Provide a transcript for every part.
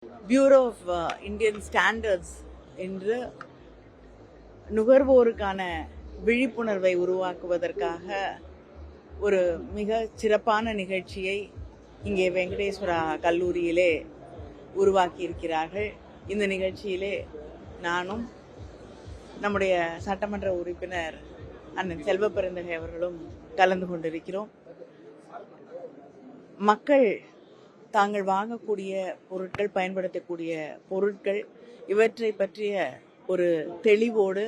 Bureau of Indian standards என்று நுகர்வோருக்கான விழிப்புணர்வை உருவாக்குவதற்காக ஒரு மிக சிறப்பான நிகழ்ச்சியை இங்கே வெங்கடேஸ்வரா கல்லூரியிலே உருவாக்கி இருக்கிறார்கள். இந்த நிகழ்ச்சியிலே நானும் நம்முடைய சட்டமன்ற உறுப்பினர் அண்ணன் செல்வ பெருந்தகை அவர்களும் கலந்து கொண்டிருக்கிறோம். மக்கள் தாங்கள் வாங்கக்கூடிய பொருட்கள், பயன்படுத்தக்கூடிய பொருட்கள் இவற்றை பற்றிய ஒரு தெளிவோடு,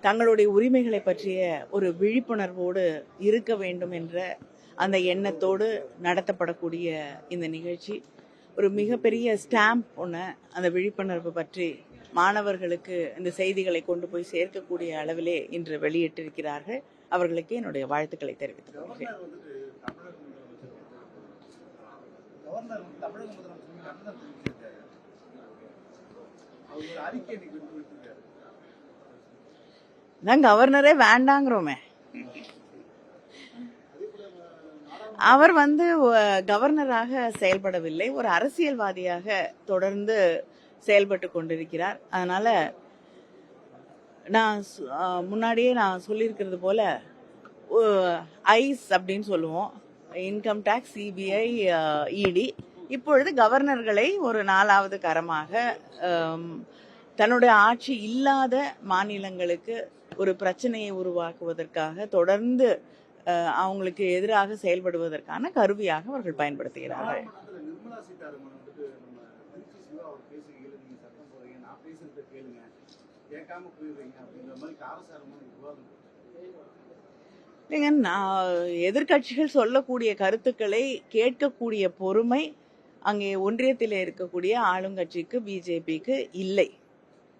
தங்களுடைய உரிமைகளை பற்றிய ஒரு விழிப்புணர்வோடு இருக்க வேண்டும் என்ற அந்த எண்ணத்தோடு நடத்தப்படக்கூடிய இந்த நிகழ்ச்சி ஒரு மிகப்பெரிய ஸ்டாம்ப் ஒன்று அந்த விழிப்புணர்வு பற்றி மாணவர்களுக்கு இந்த செய்திகளை கொண்டு போய் சேர்க்கக்கூடிய அளவிலே இன்று வெளியிட்டிருக்கிறார்கள். அவர்களுக்கு என்னுடைய வாழ்த்துக்களை தெரிவித்துக் கொள்கிறேன். கவர்னரே வேண்டாங்கிறோமே. அவர் கவர்னராக செயல்படவில்லை, ஒரு அரசியல்வாதியாக தொடர்ந்து செயல்பட்டு கொண்டிருக்கிறார். அதனால நான் முன்னாடியே சொல்லியிருக்கிறது போல ஐஸ் அப்படின்னு சொல்லுவோம், இன்கம் டேக்ஸ், சிபிஐ, இடி. இப்பொழுது கவர்னர்களை ஒரு 4வது கரமாக தன்னுடைய ஆட்சி இல்லாத மாநிலங்களுக்கு ஒரு பிரச்சனையை உருவாக்குவதற்காக தொடர்ந்து அவங்களுக்கு எதிராக செயல்படுவதற்கான கருவியாக அவர்கள் பயன்படுத்துகிறார்கள். எதிர்கட்சிகள் சொல்லக்கூடிய கருத்துக்களை கேட்கக்கூடிய பொறுமை அங்கே ஒன்றியத்தில் இருக்கக்கூடிய ஆளுங்கட்சிக்கு, பிஜேபிக்கு இல்லை.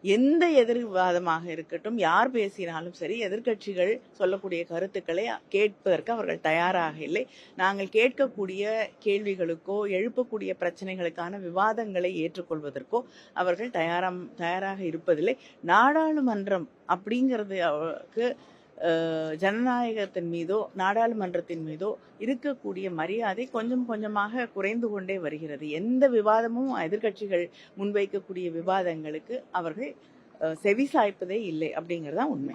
எந்த எதிர்வாதமாக இருக்கட்டும், யார் பேசினாலும் சரி, எதிர்கட்சிகள் சொல்லக்கூடிய கருத்துக்களை கேட்பதற்கு அவர்கள் தயாராக இல்லை. நாங்கள் கேட்கக்கூடிய கேள்விகளுக்கோ எழுப்பக்கூடிய பிரச்சனைகளுக்கான விவாதங்களை ஏற்றுக்கொள்வதற்கோ அவர்கள் தயாராக இருப்பதில்லை. நாடாளுமன்றம் அப்படிங்கிறது ஜனநாயகத்தின் மீதோ நாடாளுமன்றத்தின் மீதோ இருக்கக்கூடிய மரியாதை கொஞ்சம் கொஞ்சமாக குறைந்து கொண்டே வருகிறது. எந்த விவாதமும் எதிர்கட்சிகள் முன்வைக்கக்கூடிய விவாதங்களுக்கு அவர்கள் செவி சாய்ப்பதே இல்லை அப்படிங்கறதுதான் உண்மை.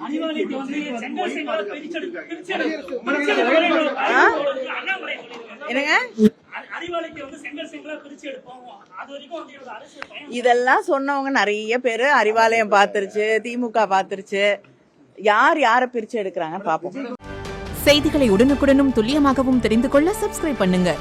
என்னங்க இதெல்லாம் சொன்னவங்க நிறைய பேரு அறிவாலயம் பாத்துருச்சு, திமுக பாத்துருச்சு. யார் யாரை பிரிச்சு எடுக்கிறாங்க பாப்போம். செய்திகளை உடனுக்குடனும் துல்லியமாகவும் தெரிந்து கொள்ள சப்ஸ்கிரைப் பண்ணுங்க.